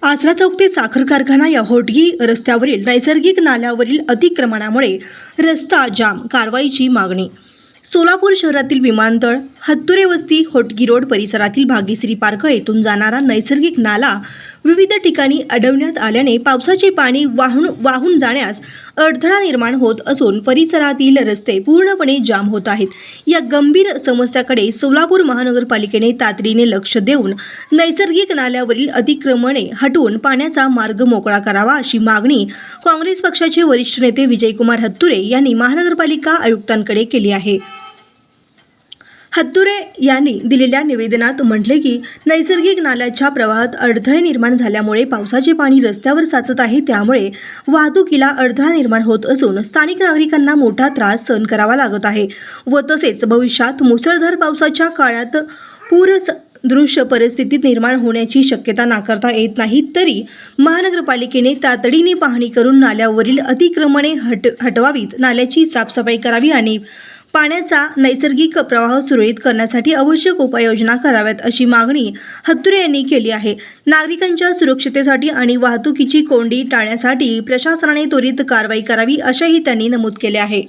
आसरा चौक ते साखर कारखाना या होटगी रस्त्यावरील नैसर्गिक नाल्यावरील अतिक्रमणामुळे रस्ता जाम, कारवाईची मागणी। सोलापूर शहरातील विमानतळ, हत्तुरे वस्ती, होटगी रोड परिसरातील भाग्यश्री पार्क येथून जाणारा नैसर्गिक नाला विविध ठिकाणी अडवण्यात आल्याने पावसाचे पाणी वाहून जाण्यास अडथळा निर्माण होत असून परिसरातील रस्ते पूर्णपणे जाम होत आहेत। या गंभीर समस्याकडे सोलापूर महानगरपालिकेने तातडीने लक्ष देऊन नैसर्गिक नाल्यावरील अतिक्रमणे हटवून पाण्याचा मार्ग मोकळा करावा अशी मागणी काँग्रेस पक्षाचे वरिष्ठ नेते विजयकुमार हत्तुरे यांनी महानगरपालिका आयुक्तांकडे केली आहे। हत्तुरे यांनी दिलेल्या निवेदनात म्हटले की नैसर्गिक नाल्याच्या प्रवाहात अडथळे निर्माण झाल्यामुळे पावसाचे पाणी रस्त्यावर साचत आहे, त्यामुळे वाहतुकीला अडथळा निर्माण होत असून स्थानिक नागरिकांना मोठा त्रास सहन करावा लागत आहे व तसेच भविष्यात मुसळधार पावसाच्या काळात पूरसदृश परिस्थिती निर्माण होण्याची शक्यता नाकारता येत नाही। तरी महानगरपालिकेने तातडीने पाहणी करून नाल्यावरील अतिक्रमणे हटवावीत, नाल्याची साफसफाई करावी आणि पाण्याचा नैसर्गिक प्रवाह सुरळीत करण्यासाठी आवश्यक उपाययोजना कराव्यात अशी मागणी हत्तुरे यांनी केली आहे। नागरिकांच्या सुरक्षिततेसाठी आणि वाहतुकीची कोंडी टाळण्यासाठी प्रशासनाने त्वरित कारवाई करावी असेही त्यांनी नमूद केले आहे।